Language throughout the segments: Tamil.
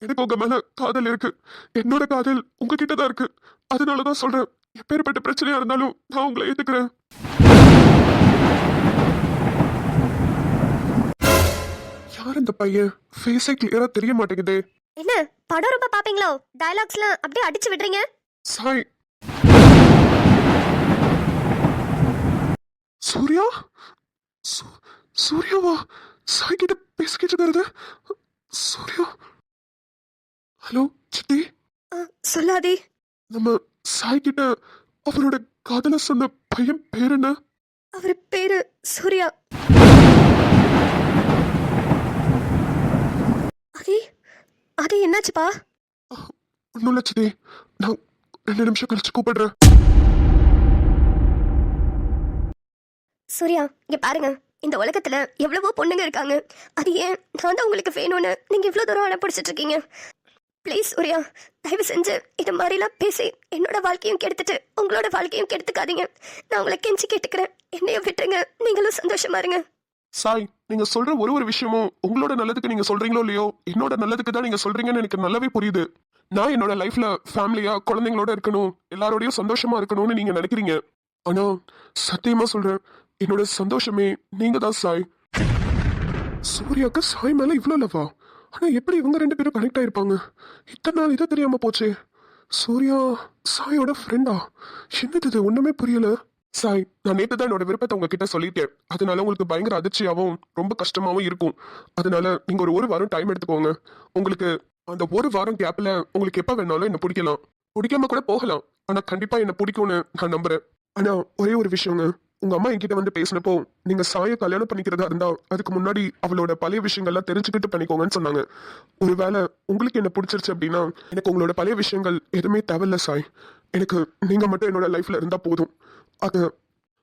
எனக்கு உங்க மேல காதல் இருக்கு. என்னோட காதல் உங்ககிட்ட தான் இருக்கு. அதனாலதான் சொல்றேன், எப்பேற்பட்ட பிரச்சனையா இருந்தாலும் நான் உங்களை ஏத்துக்கிறேன். யார் இந்த பையன்? ஃபேஸே கிளியரா தெரிய மாட்டேங்குதே. என்ன படம் ரொம்ப பாப்பீங்களோ? டயலாக்ஸ்லாம் அப்படியே அடிச்சு விடுறீங்க. சாய். சூர்யா? சூர்யாவா? சாய் கிட்ட பேசிக்கிட்டு இருக்கிறது? சூர்யா? ஹலோ சித்தி. சொல்லாதே. நம்ம சாய் கிட்ட அவரோட காதல சொன்ன பையன் பேர் என்ன? அவர் பேரு சூர்யா. அதே அது என்னாச்சுப்பா? ஒன்னும் இல்ல சித்தி, நான் 2 நிமிஷம் கழிச்சு கூப்பிடுறேன். சூர்யா, இங்க பாருங்க, இந்த உலகத்துல எவ்வளவோ பொண்ணுங்க இருக்காங்க. அது ஏன் நான் தான் உங்களுக்கு வேணும்னு நீங்க இவ்வளவு தூரம் அனுப்பிடிச்சிட்டு இருக்கீங்க? ப்ளீஸ் சூர்யா, தயவு செஞ்சு இது மாதிரிலாம் பேசி என்னோட வாழ்க்கையும் கெடுத்துட்டு உங்களோட வாழ்க்கையும் கெடுத்துக்காதீங்க. நான் உங்களை கெஞ்சி கேட்டுக்கிறேன், என்னைய விட்டுருங்க. நீங்களும் சந்தோஷமா இருங்க. சாய், நீங்க சொல்ற ஒரு விஷயமும் உங்களோட நல்லதுக்கு நீங்க சொல்றீங்களோ இல்லையோ, என்னோட நல்லதுக்கு தான் நீங்க சொல்றீங்கன்னு எனக்கு நல்லாவே புரியுது. நான் என்னோட லைஃப்ல ஃபேமிலியா குழந்தைங்களோட இருக்கணும், எல்லாரோடையும் சந்தோஷமா இருக்கணும்னு நீங்க நினைக்கிறீங்க. ஆனா சத்தியமா சொல்றேன், என்னோட சந்தோஷமே நீங்க தான் சாய். சூர்யாக்கு சாய் மேல இவ்வளவு லவா? ஆனா எப்படி இவங்க 2 பேரும் கனெக்ட் ஆயிருப்பாங்க? இத்தனை நாள் இதை தெரியாம போச்சே. சூர்யா சாயோட ஃப்ரெண்டா? என்னது இது? ஒண்ணுமே புரியல. சாய், நான் நேற்று தான் என்னோட விருப்பத்தை உங்ககிட்ட சொல்லிட்டேன். அதனால உங்களுக்கு பயங்கர அதிர்ச்சியாகவும் ரொம்ப கஷ்டமாவும் இருக்கும். அதனால நீங்க ஒரு வாரம் டைம் எடுத்துக்கோங்க. உங்களுக்கு அந்த ஒரு வாரம் கேப்ல உங்களுக்கு எப்ப வேணாலும் என்ன பிடிக்கலாம், பிடிக்காம கூட போகலாம். ஆனா கண்டிப்பா என்ன பிடிக்கும்னு நான் நம்புறேன். ஆனா ஒரே ஒரு விஷயங்க, உங்க அம்மா என்கிட்ட வந்து பேசினப்போ நீங்க சாயை கல்யாணம் பண்ணிக்கிறதா இருந்தா அதுக்கு முன்னாடி அவளோட பழைய விஷயங்கள்லாம் தெரிஞ்சுக்கிட்டு பண்ணிக்கோங்கன்னு சொன்னாங்க. ஒருவேளை உங்களுக்கு என்ன பிடிச்சிருச்சு அப்படின்னா எனக்கு உங்களோட பழைய விஷயங்கள் எதுவுமே தேவையில்ல சாய். எனக்கு நீங்க மட்டும் என்னோட லைஃப்ல இருந்தா போதும். அது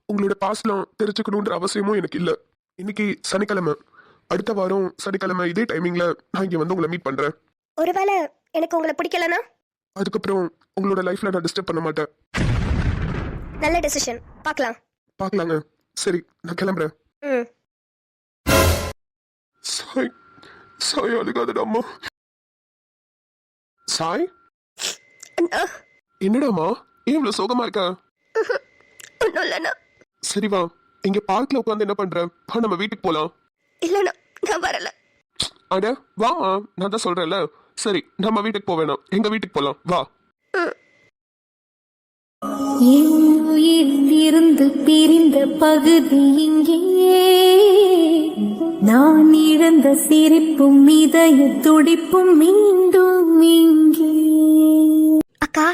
உங்களோட பாஸ்ட்லாம் தெரிஞ்சுக்கணுன்ற அவசியமும் எனக்கு இல்லை. இன்னைக்கு சனிக்கிழமை, அடுத்த வாரம் சனிக்கிழமை இதே டைமிங்ல நான் இங்க வந்து உங்களை மீட் பண்றேன். ஒருவேளை எனக்கு உங்களை பிடிக்கலனா அதுக்கப்புறம் உங்களோட லைஃப்ல நான் டிஸ்டர்ப் பண்ண மாட்டேன். நல்ல டெசிஷன். பார்க்கலாம். பார்க்கலாங்க. சரி, நான் கிளம்புறேன். சாய், சாய் அழுகாதடா அம்மா. சாய், என்னடாமா ஏன் இவ்வளவு சோகமா இருக்க? ஒன்றும் இல்லைண்ணா. சரி வா, இங்க பார்க்ல உட்காந்து என்ன பண்ற? வா நம்ம வீட்டுக்கு போலாம். இல்லைண்ணா, நான் வரல. அட வாமா, நான் தான் சொல்றேன்ல. சரி, நம்ம வீட்டுக்கு போவேணாம், எங்க வீட்டுக்கு போலாம் வா. என் உயிரில் இருந்து பிரிந்த பகுதி இங்கே, நான் இழந்த சிரிப்பும் இதய துடிப்பும் மீண்டும் இங்கே. அக்கா.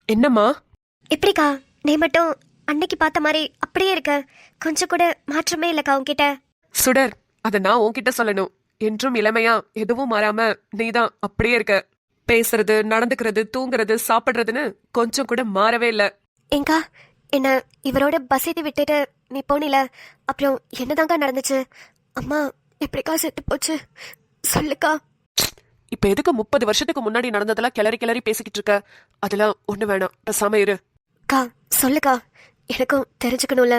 என்னம்மா? எப்படிக்கா நீ மட்டும் அன்னைக்கு பார்த்த மாதிரி அப்படியே இருக்க? கொஞ்சம் கூட மாற்றமே இல்லக்கா உன்கிட்ட. சுடர், அத நான் உன்கிட்ட சொல்லணும். என்றும் இளமையா எதுவும் மாறாம நீதான் அப்படியே இருக்க. பேசுறது, நடந்துக்கிறது, தூங்குறது, சாப்பிடுறதுன்னு கொஞ்சம் கூட மாறவே இல்ல. ஏங்கா, என்ன இவரோட பஸ் ஏத்தி விட்டுட்டு நீ போனில, அப்புறம் என்னதாங்க நடந்துச்சு? அம்மா எப்படிக்கா செத்து போச்சு? சொல்லுக்கா. இப்ப எதுக்கு 30 வருஷத்துக்கு முன்னாடி நடந்ததெல்லாம் கிளறி கிளறி பேசிக்கிட்டு இருக்க? அதெல்லாம் ஒண்ணு வேணாம், பேசாம இரு. கா சொல்லுக்கா, எனக்கும் தெரிஞ்சுக்கணும்ல.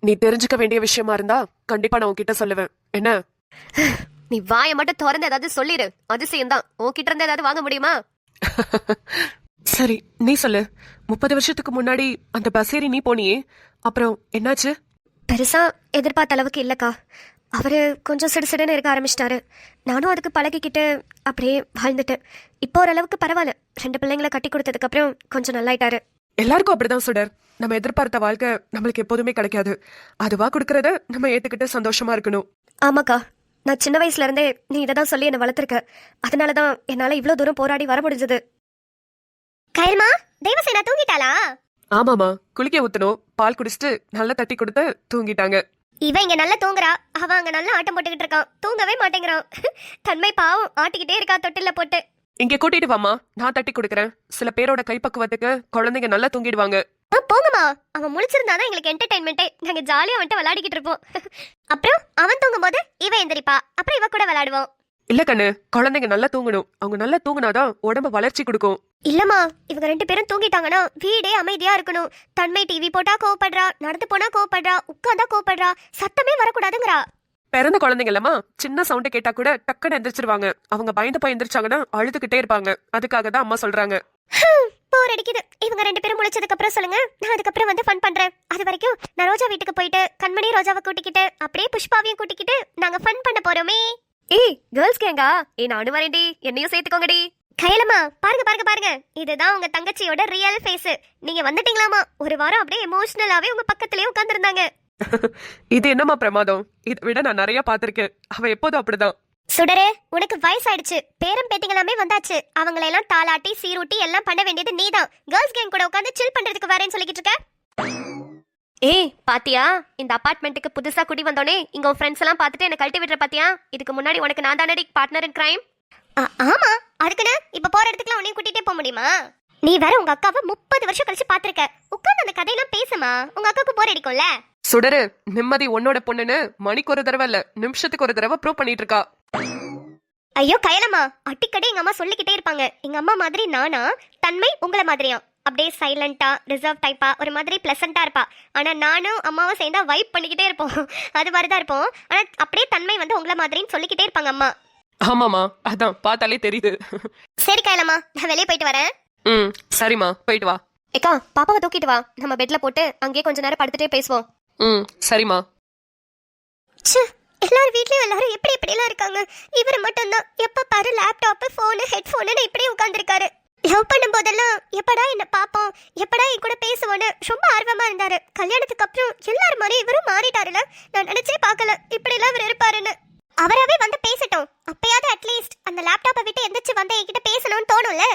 நீ தெரிஞ்சுக்க வேண்டிய விஷயமா இருந்தா கண்டிப்பா நான் உன்கிட்ட சொல்லுவேன். என்ன? நீ வாயை மட்டும் திறந்து ஏதாவது சொல்லிடு. அதிசயம் தான், உன்கிட்ட இருந்து ஏதாவது வாங்க முடியுமா? சரி, நீ சொல்லு. 30 வருஷத்துக்கு முன்னாடி அந்த பஸ் ஏறி நீ போனியே, அப்புறம் என்னாச்சு? பெருசா எதிர்பார்த்த அளவுக்கு இல்லக்கா. அவரு கொஞ்சம் சிடுசிடுன்னு இருக்க ஆரம்பிச்சிட்டாரு. நானும் அதுக்கு பழகிக்கிட்டு அப்படியே வாழ்ந்துட்டேன். இப்போ ஓரளவுக்கு பரவாயில்ல. 2 பிள்ளைங்களை கட்டி கொடுத்ததுக்கு அப்புறம் கொஞ்சம் நல்லாயிட்டாரு. எல்லாருக்கும் அப்படிதான் சுடர். நம்ம எதிர்பார்த்த வாழ்க்கை நம்மளுக்கு எப்போதுமே கிடைக்காது. அதுவா கொடுக்கறத நம்ம ஏத்துக்கிட்டு சந்தோஷமா இருக்கணும். ஆமாக்கா, நான் சின்ன வயசுல இருந்தே நீ இதை தான் சொல்லி என்னை வளர்த்துருக்க. அதனாலதான் என்னால இவ்வளவு தூரம் போராடி வர முடிஞ்சது. கயல்மா, தேவசேனா தூங்கிட்டாளா? ஆமாமா, குளிக்க ஊத்தணும். பால் குடிச்சிட்டு நல்லா தட்டி கொடுத்து தூங்கிட்டாங்க. இவ இங்க நல்லா தூங்குறா, அவ அங்க நல்லா ஆட்டம் போட்டுக்கிட்டு இருக்கான். தூங்கவே மாட்டேங்கிறான். தன்மை பாவம் ஆட்டிக்கிட்டே இருக்கா தொட்டில போட்டு. இங்க கூட்டிட்டு வாமா, நான் தட்டி கொடுக்கறேன். சில பேரோட கைப்பக்குவத்துக்கு குழந்தைங்க நல்லா தூங்கிடுவாங்க. போங்கம்மா, அவன் முழிச்சிருந்தாதான் எங்களுக்கு என்டர்டைன்மெண்ட்டே. நாங்க ஜாலியா வந்துட்டு விளையாடிக்கிட்டு இருப்போம். அப்புறம் அவன் தூங்கும் போது இவ எந்திரிப்பா, அப்புறம் இவ கூட விளையாடுவோம். இல்ல கண்ணு, குழந்தைங்க நல்லா தூங்கணும். அவங்க நல்லா தூங்குனாதான் உடம்பு வளர்ச்சி கொடுக்கும். இல்லம்மா, இவங்க 2 பேரும் தூங்கிட்டாங்கன்னா வீடே அமைதியா இருக்கணும். தன்மை டிவி போட்டா கோவப்படுறா, நடந்து போனா கோவப்படுறா, உட்கார்ந்தா கோவப்படுறா, சத்தமே வரக்கூடாதுங்கிறா. பிறந்த குழந்தைங்களம்மா சின்ன சவுண்ட் கேட்டா கூட டக்குன்னு எந்திரிச்சிருவாங்க. அவங்க பயந்து போய் எந்திரிச்சாங்கன்னா அழுதுகிட்டே இருப்பாங்க. அதுக்காக தான் அம்மா சொல்றாங்க. போர் அடிக்குது. இவங்க 2 பேரும் முடிச்சதுக்கு அப்புறம் சொல்லுங்க, நான் அதுக்கப்புறம் வந்து ஃபன் பண்றேன். அது வரைக்கும் நான் ரோஜா வீட்டுக்கு போயிட்டு கண்மணி ரோஜாவை கூட்டிக்கிட்டு அப்படியே புஷ்பாவையும் கூட்டிக்கிட்டு நாங்க ஃபன் பண்ண போறோமே. ஏய் கேர்ள்ஸ் கேங்கா, நானும் வரேன்டி, என்னையும் சேர்த்துக்கோங்கடி. கையலம்மா பாருங்க பாருங்க பாருங்க, இதுதான் உங்க தங்கச்சியோட ரியல் ஃபேஸ். நீங்க வந்துட்டீங்களாமா? ஒரு வாரம் அப்படியே எமோஷனலாவே உங்க பக்கத்துலயே உட்கார்ந்திருந்தாங்க. இது என்னம்மா பிரமாதம்? இதை விட நான் நிறைய பாத்திருக்கேன். அவ எப்போதும் அப்படிதான். சுடரே, உனக்கு வயசாயிடுச்சு, பேரம் பேத்திங்களாமே வந்தாச்சு. அவங்களெல்லாம் தாளாட்டி சீரூட்டி எல்லாம் பண்ண வேண்டியது நீதான். கேர்ள்ஸ் கேங் கூட உட்காந்து சில் பண்றதுக்கு வரேன்னு சொல்லிக்கிட்டு இருக்க. ஏய் பாத்தியா, இந்த அபார்ட்மெண்ட்டுக்கு புதுசா குடி வந்தோனே இங்க உன் ஃப்ரெண்ட்ஸ் எல்லாம் பார்த்துட்டு என்ன கழட்டி விடுற பாத்தியா? இதுக்கு முன்னாடி உனக்கு நான் தானடி பார்ட்னர் இன் கிரைம். ஆமா, அதுக்குன்னு இப்ப போற இடத்துக்குலாம் உன்னையும் கூட்டிட்டே போக முடியுமா? நீ வேற உங்க அக்காவை 30 வருஷம் கழிச்சு பாத்திருக்க. உட்கார்ந்து அந்த கதையெல்லாம் பேசுமா, உங்க அக்காவுக்கு போர் அடிக்கும்ல. சுடரு, நிம்மதி உன்னோட பொண்ணுன்னு மணிக்கு ஒரு தடவை இல்ல, நிமிஷத்துக்கு ஒரு தடவை ப்ரூவ் பண்ணிட்டு இருக்கா. ஐயோ கயலம்மா, அடிக்கடி எங்க அம்மா சொல்லிக்கிட்டே இருப்பாங்க, எங்க அம்மா மாதிரி நானா, தன்மை உங்களை மாதிரியா, அப்படியே சைலண்டா ரிசர்வ் டைப்பா ஒரு மாதிரி பிளசண்டா இருப்பா. ஆனா நானும் அம்மாவும் சேர்ந்தா வைப் பண்ணிக்கிட்டே இருப்போம். அது மாதிரிதான் இருப்போம். ஆனா அப்படியே தன்மை வந்து உங்களை மாதிரின்னு சொல்லிக்கிட்டே இருப்பாங்க அம்மா. ஆமாமா, அதான் பார்த்தாலே தெரியுது. சரி கயலம்மா, நான் வெளியே போயிட்டு வரேன். சரிம்மா, போயிட்டு வா. ஏக்கா, பாப்பாவை தூக்கிட்டு வா, நம்ம பெட்ல போட்டு அங்கேயே கொஞ்ச நேரம் படுத்துட்டே பேசுவோம். சரிம்மா. எல்லாரும் வீட்லயும் எல்லாரும் எப்படி எல்லாம் இருக்காங்க. இவர் மட்டும் தான் எப்ப பாரு லேப்டாப், போன், ஹெட்போன் இப்படியே உட்கார்ந்துருக்காரு. லவ் பண்ணும் போதெல்லாம் எப்படா என்ன பாப்போம், எப்படா என் கூட பேசுவோன்னு ரொம்ப ஆர்வமா இருந்தாரு. கல்யாணத்துக்கு அப்புறம் எல்லாரும் மாதிரி இவரும் மாறிட்டாருல. நான் நினைச்சே பார்க்கல இப்படி எல்லாம் இவர் இருப்பாருன்னு. அவராவே வந்து பேசட்டும், அப்பயாவது அட்லீஸ்ட் அந்த லேப்டாப்பை விட்டு எந்திரிச்சு வந்து என்கிட்ட பேசணும்னு தோணும்ல.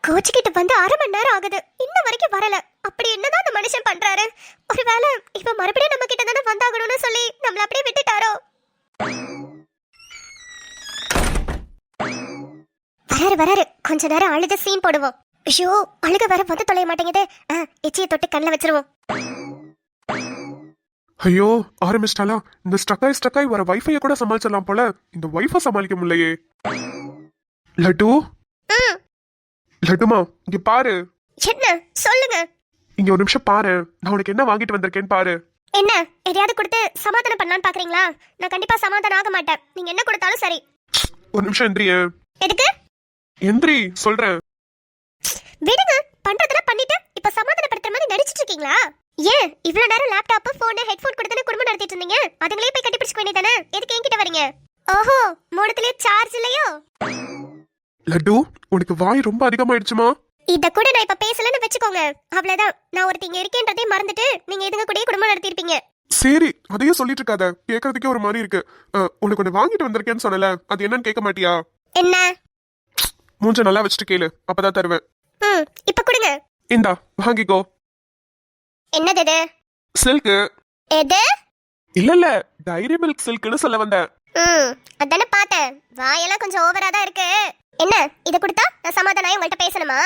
கோச்சிக்கிட்டு வந்து 1/2 மணி நேரம் ஆகுது, இன்ன வரைக்கும் வரல. அப்படி என்னதான் அந்த மனுஷன் பண்றாரு? ஒருவேளை இப்ப மறுபடியும் நம்ம கிட்ட தானே வந்தாகணும்னு சொல்லி நம்மள அப்படியே விட்டுட்டாரோ? வராரு, கொஞ்ச நேரம் அழுத சீன் போடுவோம். ஐயோ, அழுக வர வந்து தொலைய மாட்டேங்குது. எச்சியை தொட்டு கண்ணில் வச்சிருவோம். ஐயோ ஆரம்பிச்சிட்டாலா? இந்த ஸ்டக்காய் வர வைஃபைய கூட சமாளிச்சிடலாம் போல, இந்த வைஃபை சமாளிக்க முடியலையே. லட்டு, லட்டுமா இங்க பாரு. என்ன சொல்லுங்க. இங்க ஒரு நிமிஷம் பாரு, நான் உனக்கு என்ன வாங்கிட்டு வந்திருக்கேன்னு பாரு. என்ன, எதையாவது கொடுத்து சமாதானம் பண்ணலான்னு பாக்குறீங்களா? நான் கண்டிப்பா சமாதானம் ஆக மாட்டேன். நீங்க என்ன கொடுத்தாலும் சரி. ஒரு நிமிஷம் எந்திரிய. எதுக்கு? எந்திரி சொல்றேன். விடுங்க, பண்றதெல்லாம் பண்ணிட்டு இப்ப சமாதானப்படுத்துற மாதிரி நடிச்சிட்டு இருக்கீங்களா? ஏன் இவ்வளவு நேரம் லேப்டாப், போன், ஹெட்போன் கொடுத்து குடும்பம் நடத்திட்டு இருந்தீங்க? அதுங்களே போய் கட்டிப்பிடிச்சுக்க வேண்டியதானே? எதுக்கு என்கிட்ட வரீங்க? ஓஹோ, மூணத்துலயே சார்ஜ் இல்லையோ? லட்டு, உனக்கு வாய் ரொம்ப அதிகமாயிடுச்சுமா. இத கூட நான் இப்ப பேசலன்னு வெச்சுக்கோங்க, அவ்வளவுதான். நான் ஒருத்தங்க இருக்கேன்றதே மறந்துட்டு நீங்க இதுங்க கூட குடும்பம் நடத்தி இருப்பீங்க. சரி, அதையும் சொல்லிட்டு இருக்காத, கேட்கறதுக்கே ஒரு மாதிரி இருக்கு. உனக்கு ஒண்ணு வாங்கிட்டு வந்திருக்கேன்னு சொன்னல, அது என்னன்னு கேட்க மாட்டியா? என்ன? மூஞ்ச நல்லா வச்சுட்டு கேளு, அப்பதான் தருவேன். இப்ப கொடுங்க. இந்தா வாங்கிக்கோ. என்னது இது? சில்க். எது? இல்ல டைரி மில்க் சில்க்னு சொல்ல வந்தேன். அதானே பார்த்தேன். வாயெல்லாம் கொஞ்சம் ஓவரா தான் இருக்கு. என்ன, இத கொடுத்தா நான் சமாதானம் உங்கள்ட்ட பேசணுமா?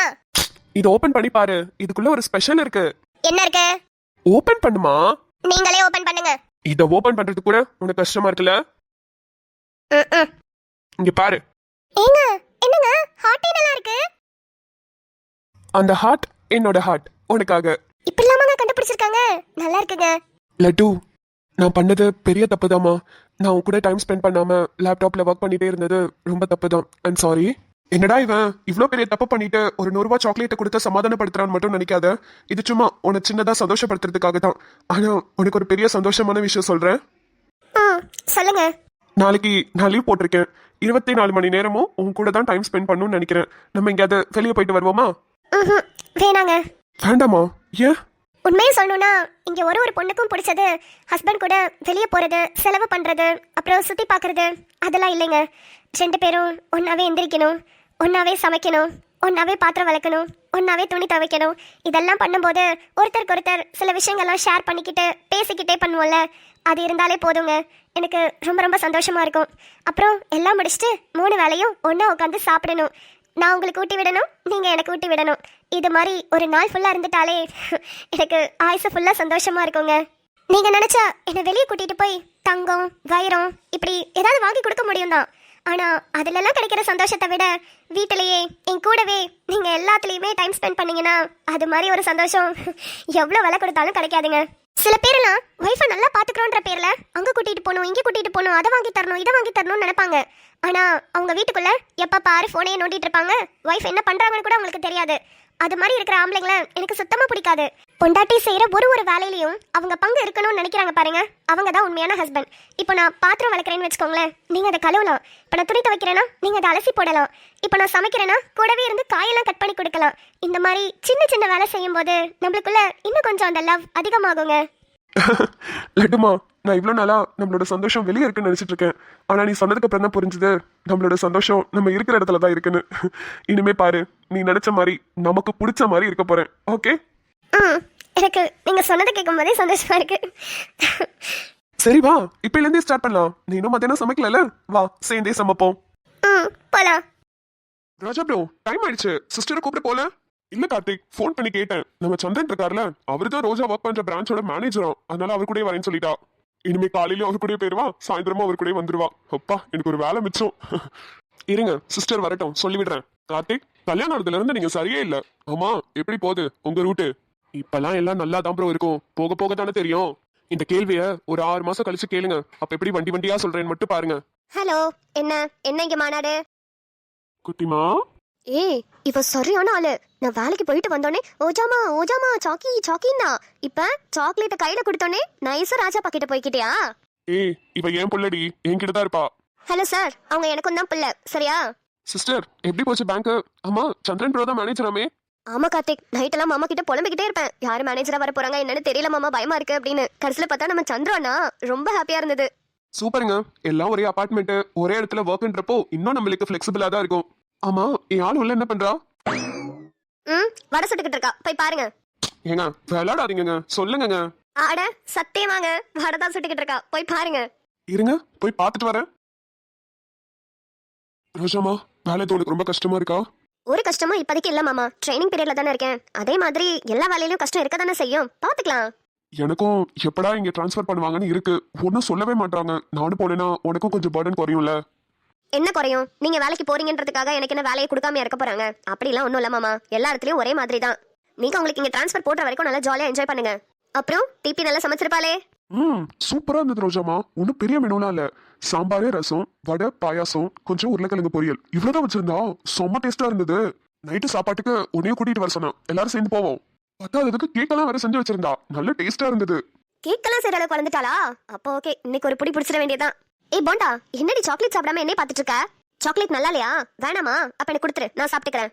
இத ஓபன் பண்ணி பாரு, இதுக்குள்ள ஒரு ஸ்பெஷல் இருக்கு. என்ன இருக்கு? ஓபன் பண்ணுமா. நீங்களே ஓபன் பண்ணுங்க. இத ஓபன் பண்றது கூட உனக்கு கஷ்டமா இருக்குல்ல? இங்க பாரு. ஏங்க, என்னங்க ஹார்ட் நல்லா இருக்கு. அந்த ஹார்ட் என்னோட ஹார்ட், உனக்காக. இப்படிலாமாங்க கண்டுபிடிச்சிருக்காங்க? நல்லா இருக்குங்க. லட்டு, நான் பண்ணது பெரிய தப்புதாம்மா. நான் உன் கூட டைம் ஸ்பெண்ட் பண்ணாம லேப்டாப்ல ஒர்க் பண்ணிட்டே இருந்தது ரொம்ப தப்புதான். I'm sorry. என்னடா இவன் இவ்ளோ பெரிய தப்பு பண்ணிட்டு ஒரு 100 ரூபாய் சாக்லேட்டை கொடுத்து சமாதானப்படுத்துறான்னு மட்டும் நினைக்காத. இது சும்மா உன்னை சின்னதா சந்தோஷப்படுத்துறதுக்காக தான். ஆனா உனக்கு ஒரு பெரிய சந்தோஷமான விஷயம் சொல்றேன். சொல்லுங்க. நாளைக்கு நான் லீவ் போட்டிருக்கேன். 24 மணி நேரமும் உன் கூட தான் டைம் ஸ்பெண்ட் பண்ணணும்னு நினைக்கிறேன். நம்ம எங்கேயாவது வெளியே போயிட்டு வருவோமா? வேணாங்க. வேண்டாமா? ஏன்? உண்மையை சொல்லணும்னா இங்க ஒரு பொண்ணுக்கும் பிடிச்சது ஹஸ்பண்ட் கூட வெளியே போறது, செலவு பண்றது, அப்புறம் சுத்தி பாக்குறது அதெல்லாம் இல்லைங்க. 2 பேரும் ஒன்னாவே எந்திரிக்கணும், ஒன்னாவே சமைக்கணும், ஒன்னாவே பாத்திரம் வளர்க்கணும், ஒன்னாவே துணி துவைக்கணும். இதெல்லாம் பண்ணும்போது ஒருத்தருக்கு ஒருத்தர் சில விஷயங்கள்லாம் ஷேர் பண்ணிக்கிட்டு பேசிக்கிட்டே பண்ணுவோம்ல, அது இருந்தாலே போதுங்க. எனக்கு ரொம்ப ரொம்ப சந்தோஷமா இருக்கும். அப்புறம் எல்லாம் முடிச்சுட்டு 3 வேளையும் ஒன்னா உட்காந்து சாப்பிடணும். நான் உங்களுக்கு ஊட்டி விடணும், நீங்க எனக்கு ஊட்டி விடணும். இது மாதிரி ஒரு நாள் ஃபுல்லா இருந்துட்டாலே எனக்கு ஆயுசு ஃபுல்லா சந்தோஷமா இருக்குங்க. நீங்க நினைச்சா என்னை வெளியே கூட்டிட்டு போய் தங்கம், வைரம் இப்படி ஏதாவது வாங்கி கொடுக்க முடியும் தான். ஆனா அதுலலாம் கிடைக்கிற சந்தோஷத்தை விட வீட்டிலேயே என் கூடவே நீங்க எல்லாத்துலயுமே டைம் ஸ்பெண்ட் பண்ணீங்கன்னா அது மாதிரி ஒரு சந்தோஷம் எவ்வளவு விலை கொடுத்தாலும் கிடைக்காதுங்க. சில பேர்லாம் ஒய்ஃபை நல்லா பாத்துக்கிறோன்ற பேர்ல அங்க கூட்டிட்டு போகணும் இங்க கூட்டிட்டு போகணும் அதை வாங்கி தரணும் இதை வாங்கி தரணும்னு நினைப்பாங்க. ஆனா அவங்க வீட்டுக்குள்ள எப்ப பாரு போனே நோண்டிட்டு இருப்பாங்க. ஒய்ஃப் என்ன பண்றாங்கன்னு கூட அவங்களுக்கு தெரியாது. அது மாதிரி இருக்கிற ஆம்பளைங்களை எனக்கு சுத்தமா பிடிக்காது. பொண்டாட்டி செய்யற ஒரு வேலையிலையும் அவங்க பங்கு இருக்கணும்னு நினைக்கிறாங்க பாருங்க, அவங்க தான் உண்மையான ஹஸ்பண்ட். இப்போ நான் பாத்திரம் வளர்க்குறேன்னு வச்சுக்கோங்களேன், நீங்க அதை கழுவலாம். இப்போ நான் துணி துவைக்கிறேன்னா நீங்க அதை அலசி போடலாம். இப்போ நான் சமைக்கிறேன்னா கூடவே இருந்து காயெல்லாம் கட் பண்ணி கொடுக்கலாம். இந்த மாதிரி சின்ன சின்ன வேலை செய்யும் போது நம்மளுக்குள்ள இன்னும் கொஞ்சம் அந்த லவ் அதிகமாகுங்க. லட்டுமா, நான் இவ்வளோ நாளா நம்மளோட சந்தோஷம் வெளியே இருக்குன்னு நினைச்சிட்டு இருக்கேன். ஆனா நீ சொன்னதுக்கு அப்புறம் தான் புரிஞ்சுது நம்மளோட சந்தோஷம் நம்ம இருக்கிற இடத்துல தான் இருக்குன்னு. இனிமே பாரு, நீ நினைச்ச மாதிரி நமக்கு பிடிச்ச மாதிரி இருக்க போறேன். ஓகே? எனக்கு நீங்க சொன்னதை கேட்கும் போதே சந்தோஷமா இருக்கு. சரி வா, இப்பல இருந்தே ஸ்டார்ட் பண்ணலாம். நீ இன்னும் மத்தியானம் சமைக்கல, வா சேர்ந்தே சமைப்போம். போலாம். ராஜா ப்ரோ, டைம் ஆயிடுச்சு. சிஸ்டரை கூப்பிட்டு போல. இல்ல கார்த்திக், ஃபோன் பண்ணி கேட்டேன். நம்ம சந்திரன் இருக்கார்ல, அவரு தான் ரோஜா ஒர்க் பண்ற பிரான்ச்சோட மேனேஜரும். அதனால அவர் கூட வரேன்னு சொல்லிட்டா. இனிமே காலையில அவர் கூட போயிருவா, சாயந்தரமா அவர் கூட வந்துருவா. அப்பா, எனக்கு ஒரு வேலை மிச்சம். இருங்க, சிஸ்டர் வரட்டும், சொல்லி விடுறேன். கார்த்திக், கல்யாணம் ஆனதுல இருந்து நீங்க சரியே இல்ல. ஆமா, எப்படி போகுது உங்க ரூட்டு? இப்பெல்லாம் எல்லாம் நல்லா தான் ப்ரோ இருக்கும், போக போக தானே தெரியும். இந்த கேள்விய ஒரு 6 மாசம் கழிச்சு கேளுங்க. அப்ப எப்படி வண்டி வண்டியா சொல்றேன்னு மட்டும் பாருங்க. ஹலோ, என்ன இங்க மாநாடு? குட்டிமா, ஏய், இவ சரியான ஆளு. நான் வேலைக்கு போயிட்டு வந்தோடனே ஓஜாமா ஓஜாமா சாக்கி சாக்கின்னா, இப்ப சாக்லேட்டை கையில கொடுத்தோடனே நைஸா ராஜா பாக்கிட்ட போய்கிட்டியா? ஏய், இவ ஏன் புள்ளடி, என்கிட்ட தான் இருப்பா. ஹலோ சார், அவங்க எனக்கும் தான் பிள்ளை, சரியா? சிஸ்டர், எப்படி போச்சு பேங்க்? ஆமா, சந்திரன் ப்ரோ தான் மேனேஜராமே. ஆமா கார்த்திக், நைட் எல்லாம் மாமா கிட்ட புலம்பிக்கிட்டே இருப்பேன், யாரு மேனேஜரா வர போறாங்க என்னன்னு தெரியல மாமா, பயமா இருக்கு அப்படின்னு. கடைசியில பார்த்தா நம்ம சந்திரனா ரொம்ப ஹாப்பியா இருந்தது. சூப்பருங்க. எல்லாம் ஒரே அபார்ட்மெண்ட், ஒரே இடத்துல ஒர்க்ன்றப்போ இன்னும் நம்மளுக்கு ஃபிளெக்சிபிளா தான் இருக்கும். ஆமா, என் ஆளு உள்ள என்ன பண்றா? வடை சுட்டுக்கிட்டு இருக்கா, போய் பாருங்க. ஏங்க விளையாடாதீங்க, சொல்லுங்க. ஆட சத்தியமாங்க, வடை தான் சுட்டுக்கிட்டு இருக்கா, போய் பாருங்க. இருங்க, போய் பார்த்துட்டு வரேன். ரோஜாமா, வேலை உனக்கு ரொம்ப கஷ்டமா இருக்கா? ஒரு கஷ்டமா இப்போதைக்கு இல்ல மாமா, ட்ரைனிங் பீரியட்ல தானே இருக்கேன். அதே மாதிரி எல்லா வேலையிலும் கஷ்டம் இருக்க தானே செய்யும், பாத்துக்கலாம். எனக்கும் எப்படா இங்க டிரான்ஸ்ஃபர் பண்ணுவாங்கன்னு இருக்கு. ஒன்னும் சொல்லவே மாட்டாங்க. நானும் போனேன்னா உனக்கும் கொஞ்சம் பர்டன் குறையும்ல. என்ன குறையும்? நீங்க வேலைக்கு போறீங்கன்றதுக்காக எனக்கு என்ன வேலையை கொடுக்காம இருக்க போறாங்க? அப்படிலாம் ஒண்ணும் இல்ல மாமா, எல்லா இடத்துலயும் ஒரே மாதிரி தான். நீங்க உங்களுக்கு இங்க டிரான்ஸ்ஃபர் போடுற வரைக்கும் நல்லா ஜாலியா என்ஜாய் பண்ணுங்க. அப்புறம் டிபி நல்லா சமைச்சிருப்பாளே. சூப்பரா இருந்தது ரோஜாமா. ஒன்னும் பெரிய மெனுலாம் இல்ல. சாம்பார், ரசம், வடை, பாயாசம், கொஞ்சம் உருளைக்கிழங்கு பொரியல், இவ்வளவுதான் வச்சிருந்தா. செம்ம டேஸ்டா இருந்தது. நைட்டு சாப்பாட்டுக்கு உன்னையும் கூட்டிட்டு வர சொன்னா, எல்லாரும் சேர்ந்து போவோம். பத்தாததுக்கு கேக்கெல்லாம் வேற செஞ்சு வச்சிருந்தா, நல்ல டேஸ்டா இருந்தது. கேக்கெல்லாம் செய்யற அளவுக்கு வளர்ந்துட்டாளா? அப்போ ஓகே, இன்னைக்கு ஒரு புடி பிடிச்சிட வேண்டியதான். ஏய் போண்டா, என்னடி சாக்லேட் சாப்பிடாம என்ன பாத்துட்டு இருக்க? சாக்லேட் நல்லா இல்லையா? வேணாமா? அப்ப எனக்கு கொடுத்துரு, நான் சாப்பிட்டுக்கிறேன்.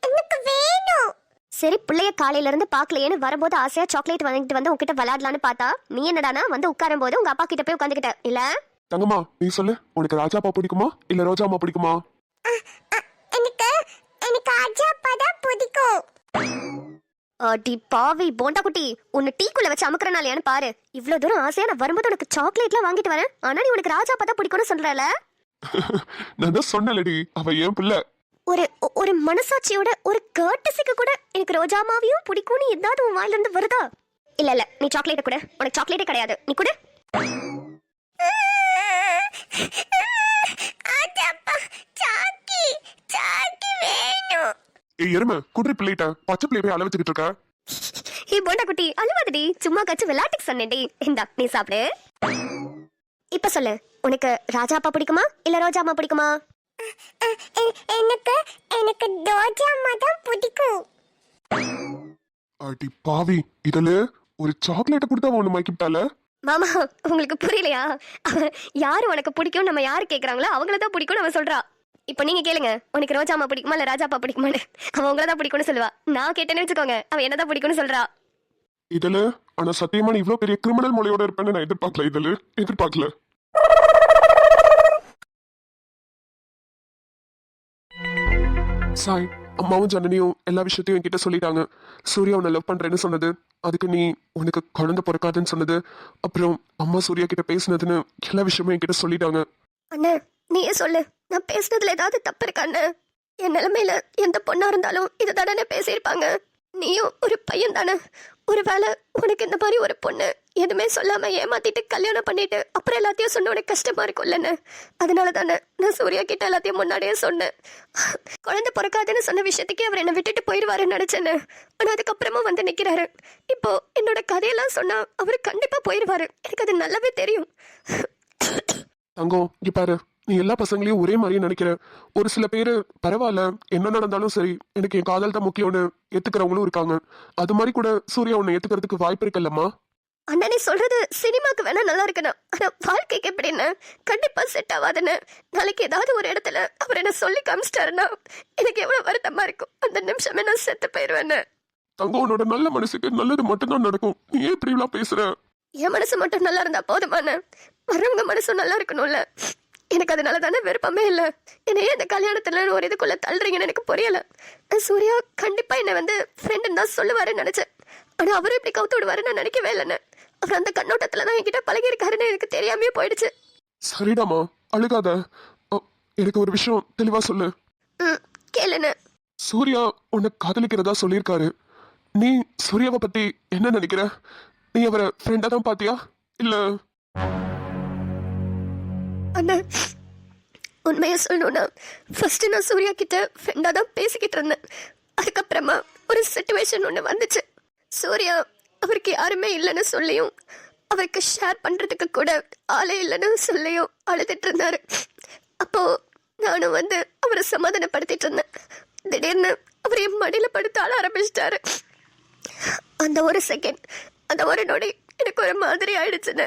எனக்கு வேணும். சரி, பிள்ளைய காலையில இருந்து பாக்கலையேன்னு வரும்போது ஆசையா சாக்லேட் வாங்கிட்டு வந்து உங்ககிட்ட விளையாடலான்னு பார்த்தா, நீ என்னடானா வந்து உட்காரும் போது உங்க அப்பா கிட்ட போய் உட்காந்துக்கிட்ட இல்ல? தங்கம்மா, நீ சொல்லு, உனக்கு ராஜாப்பா பிடிக்குமா இல்ல ரோஜாமா பிடிக்குமா? எனக்கு ராஜாப்பா தான் பிடிக்கும். அடி பாவி போண்டா குட்டி, உன்னை டீக்குள்ள வச்சு அமுக்குறனாலயான்னு பாரு. இவ்வளவு தூரம் ஆசையா நான் வரும்போது உனக்கு சாக்லேட்லாம் வாங்கிட்டு வரேன், ஆனா நீ உனக்கு ராஜா பார்த்தா பிடிக்கும்னு சொல்றல. நான் தான் சொன்னலடி, அவ ஏன் புள்ள. ஒரு மனசாட்சியோட ஒரு கர்ட்டஸிக்கு கூட எனக்கு ரோஜாமாவையும் பிடிக்கும்னு ஏதாவது உன் வாயில இருந்து வருதா? இல்ல நீ சாக்லேட்டை கூட, உனக்கு சாக்லேட்டே கிடையாது, நீ கூட. ஏய் எருமை, குதிரை பிள்ளைட்ட பச்சை பிள்ளை போய் அள வச்சுக்கிட்டு இருக்க. ஏய் போண்டா குட்டி, அழுவாதடி, சும்மா கச்சு விளையாட்டுக்கு சொன்னேன்டி. இந்தா நீ சாப்பிடு. இப்ப சொல்லு, உனக்கு ராஜாப்பா பிடிக்குமா இல்ல ரோஜாமா பிடிக்குமா? எனக்கு ரோஜாமா தான் பிடிக்கும். அடி பாவி, இதுல ஒரு சாக்லேட்டை கொடுத்தா ஒண்ணு மாக்கிட்டால. மாமா, உங்களுக்கு புரியலையா? யாரு உனக்கு பிடிக்கும் நம்ம யாரு கேக்குறாங்களோ அவங்கள தான் பிடிக்கும் நம்ம சொல்றா. இப்ப நீங்க கேளுங்க, உனக்கு ரோஜாமா பிடிக்குமா இல்ல ராஜாப்பா பிடிக்குமான்னு. அவன் உங்களதான் பிடிக்கும்னு சொல்லுவா. நான் கேட்டேன்னு வச்சுக்கோங்க, அவன் என்னதான் பிடிக்கும்னு சொல்றா. இதுல ஆனா சத்தியமா நீ இவ்வளவு பெரிய கிரிமினல் மொழியோட இருப்பேன்னு நான் எதிர்பார்க்கல. இதுல எதிர்பார்க்கல. சாய், அம்மாவும் ஜனனியும் எல்லா விஷயத்தையும் என்கிட்ட சொல்லிட்டாங்க. சூர்யா உன்னை லவ் பண்றேன்னு சொன்னது, அதுக்கு நீ உனக்கு குழந்தை பிறக்காதுன்னு சொன்னது, அப்புறம் அம்மா சூர்யா கிட்ட பேசினதுன்னு எல்லா விஷயமும் என்கிட்ட சொல்லிட்டாங்க. அண்ணா, நீயே சொல்லு, நான் பேசுனதுல ஏதாவது தப்பு இருக்கா அண்ணா? என் நிலைமையில எந்த பொண்ணா இருந்தாலும் இதுதானே பேசியிருப்பாங்க. நீயும் ஒரு பையன் தானே, ஒருவேளை உனக்கு இந்த மாதிரி ஒரு பொண்ணு எதுவுமே சொல்லாம ஏமாத்திட்டு கல்யாணம் பண்ணிட்டு அப்புறம் எல்லாத்தையும் சொன்ன உனக்கு கஷ்டமா இருக்கும்லன்னு அதனால தானே நான் சூர்யா கிட்ட எல்லாத்தையும் முன்னாடியே சொன்னேன். குழந்தை பிறக்காதுன்னு சொன்ன விஷயத்துக்கே அவர் என்னை விட்டுட்டு போயிடுவாருன்னு நினைச்சேன்னு. ஆனா அதுக்கப்புறமா வந்து நிக்கிறாரு. இப்போ என்னோட கதையெல்லாம் சொன்னா அவரு கண்டிப்பா போயிடுவாரு. எனக்கு அது நல்லாவே தெரியும். தங்கம் இங்க பாரு, நீ எல்லா பசங்களையும் ஒரே மாதிரியே நினைக்கிற. ஒரு சில பேரு பரவாயில்ல, என்ன நடந்தாலும் சரி எனக்கு என் காதல் தான் முக்கியம்னு ஏத்துக்கிறவங்களும் இருக்காங்க. அது மாதிரி கூட சூர்யா உன்னை ஏத்துக்கிறதுக்கு வாய்ப்பு இருக்குல்லம்மா. அண்ணா நீ சொல்றது சினிமாக்கு வேணா நல்லா இருக்கணும், ஆனா வாழ்க்கைக்கு எப்படின்னு கண்டிப்பா செட் ஆகாதுன்னு. நாளைக்கு ஏதாவது ஒரு இடத்துல அவர் என்ன சொல்லி காமிச்சிட்டாருன்னா எனக்கு எவ்வளவு வருத்தமா இருக்கும். அந்த நிமிஷமே நான் செத்து போயிடுவேன்னு. தங்கம், உன்னோட நல்ல மனசுக்கு நல்லது மட்டும்தான் நடக்கும். நீ ஏன் இப்படி எல்லாம் பேசுற? என் மனசு மட்டும் நல்லா இருந்தா போதுமான வர்றவங்க மனசும் நல்லா இருக்கணும்ல. எனக்கு அதனால தானே விருப்பமே இல்லை. என்னையே இந்த கல்யாணத்துல ஒரு இதுக்குள்ள தள்ளுறீங்கன்னு எனக்கு புரியல. சூர்யா கண்டிப்பா என்னை வந்து ஃப்ரெண்டுன்னு தான் சொல்லுவாருன்னு நினைச்சேன். ஆனா அவரும் இப்படி கவுத்து விடுவாருன்னு நான் நினைக்கவே இல்லைன்னு. அவர் அந்த கண்ணோட்டத்துல தான் என்கிட்ட பழகி இருக்காருன்னு எனக்கு தெரியாமே போயிடுச்சு. சரிடாமா, அழுகாத. எனக்கு ஒரு விஷயம் தெளிவா சொல்லு. கேளுன்னு. சூர்யா உன்னை காதலிக்கிறதா சொல்லியிருக்காரு. நீ சூர்யாவை பத்தி என்ன நினைக்கிற? நீ அவரை ஃப்ரெண்டா தான் பாத்தியா இல்ல? அண்ணா உண்மையை சொல்லணும்னா ஃபர்ஸ்ட் நான் சூர்யா கிட்ட ஃப்ரெண்டாக தான் பேசிக்கிட்டு இருந்தேன். அதுக்கப்புறமா ஒரு சிச்சுவேஷன் ஒன்று வந்துச்சு. சூர்யா அவருக்கு யாருமே இல்லைன்னு சொல்லியும் அவருக்கு ஷேர் பண்ணுறதுக்கு கூட ஆளே இல்லைன்னு சொல்லியும் அழுதுட்டு இருந்தாரு. அப்போ நானும் வந்து அவரை சமாதானப்படுத்திட்டு இருந்தேன். திடீர்னு அவர் என் மடியில் படுத்து ஆள ஆரம்பிச்சிட்டாரு. அந்த ஒரு செகண்ட், அந்த ஒரு நொடி எனக்கு ஒரு மாதிரி ஆயிடுச்சுன்னு.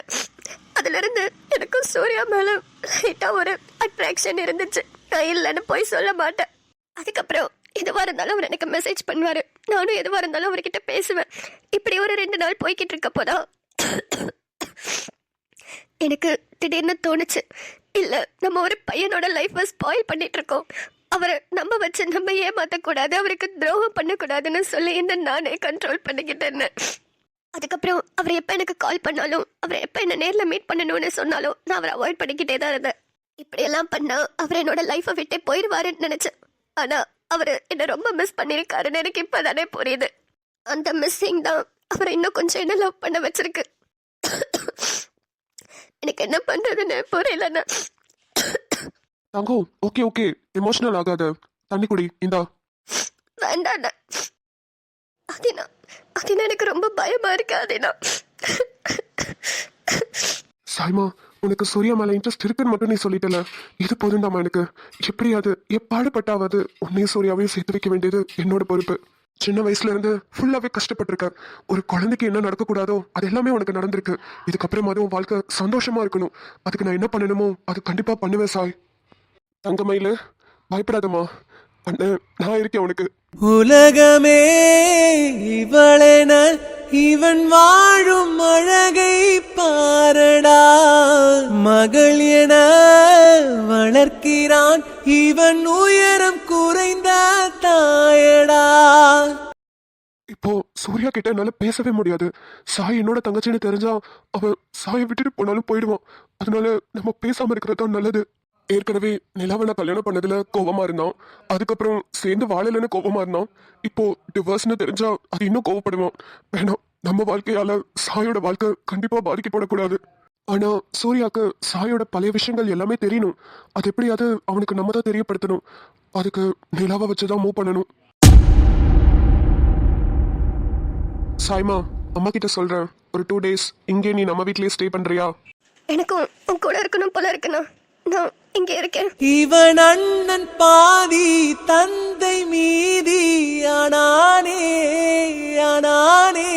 அதுல இருந்து எனக்கும் சூர்யா மேல லைட்டா ஒரு அட்ராக்ஷன் இருந்துச்சு. நான் இல்லைன்னு போய் சொல்ல மாட்டேன். அதுக்கப்புறம் எதுவா இருந்தாலும் அவர் எனக்கு மெசேஜ் பண்ணுவாரு. நானும் எதுவா இருந்தாலும் அவர்கிட்ட பேசுவேன். இப்படி ஒரு 2 நாள் போய்கிட்டு இருக்கப்போதான் எனக்கு திடீர்னு தோணுச்சு, இல்ல நம்ம ஒரு பையனோட லைஃபை ஸ்பாயில் பண்ணிட்டு இருக்கோம். அவரை நம்ம வச்சு நம்ம ஏமாத்தக்கூடாது, அவருக்கு துரோகம் பண்ணக்கூடாதுன்னு சொல்லி இந்த நானே கண்ட்ரோல் பண்ணிக்கிட்டேன்னு. அதுக்கப்புறம் அவர் எப்போ எனக்கு கால் பண்ணாலும், அவர் எப்போ என்ன நேரில் மீட் பண்ணணும்னு சொன்னாலும் நான் அவரை அவாய்ட் பண்ணிக்கிட்டே தான் இருந்தேன். இப்படியெல்லாம் பண்ணா அவர் என்னோட லைஃப்பை விட்டே போயிடுவாருன்னு நினைச்சேன். ஆனால் அவர் என்னை ரொம்ப மிஸ் பண்ணியிருக்காருன்னு எனக்கு இப்போ தானே புரியுது. அந்த மிஸ்ஸிங் தான் அவரை இன்னும் கொஞ்சம் என்ன லவ் பண்ண வச்சிருக்கு. எனக்கு என்ன பண்றதுன்னு புரியலண்ணா. தங்கம், ஓகே ஓகே, எமோஷனல் ஆகாத. தண்ணி குடி, இந்தா. வேண்டாண்ணா, அதினா எனக்கு ரொம்ப பயமா இருக்கு. அதினா சாய்மா, உனக்கு சூர்யா மேல இன்ட்ரெஸ்ட் இருக்குன்னு மட்டும் நீ சொல்லிட்டல, இது போதுண்டாமா எனக்கு. எப்படியாவது எப்பாடுபட்டாவது உன்னையும் சூர்யாவையும் சேர்த்து வைக்க வேண்டியது என்னோட பொறுப்பு. சின்ன வயசுல இருந்து ஃபுல்லாவே கஷ்டப்பட்டிருக்க. ஒரு குழந்தைக்கு என்ன நடக்கக்கூடாதோ அது எல்லாமே உனக்கு நடந்திருக்கு. இதுக்கப்புறம் அதுவும் வாழ்க்கை சந்தோஷமா இருக்கணும். அதுக்கு நான் என்ன பண்ணணுமோ அது கண்டிப்பா பண்ணுவேன் சாய். தங்கமயில பயப்படாதம்மா, அண்ணன் நான் இருக்கேன் உனக்கு. உலகமே இவளென இவன் வாழும் அழகை பாரடா, மகள் என வளர்க்கிறான் இவன் உயரம் குறைந்த தாயடா. இப்போ சூர்யா கிட்ட என்னால பேசவே முடியாது. சாய் என்னோட தங்கச்சின்னு தெரிஞ்சா அவன் சாயை விட்டுட்டு போனாலும் போயிடுவான். அதனால நம்ம பேசாம இருக்கிறது தான் நல்லது. ஏற்கனவே நிலாவை நான் கல்யாணம் பண்ணதுல கோவமா இருந்தான். அதுக்கப்புறம் சேர்ந்து வாழலன்னு கோவமா இருந்தான். இப்போ டிவோர்ஸ்னு தெரிஞ்சா அது இன்னும் கோவப்படுவான். வேணாம், நம்ம வாழ்க்கையால சாயோட வாழ்க்கை கண்டிப்பா பாதிக்கப்படக்கூடாது. ஆனா சூர்யாக்கு சாயோட பழைய விஷயங்கள் எல்லாமே தெரியணும். அது எப்படியாவது அவனுக்கு நம்ம தான் தெரியப்படுத்தணும். அதுக்கு நிலாவை வச்சுதான் மூவ் பண்ணணும். சாய்மா, அம்மா கிட்ட சொல்றேன், ஒரு 2 days இங்கே நீ நம்ம வீட்லயே ஸ்டே பண்றியா? எனக்கும் உன் கூட இருக்கணும் போல இருக்குண்ணா. நான் இங்கே இருக்கேன். இவன் அண்ணன் பாதி தந்தை மீதி ஆனானே ஆனானே.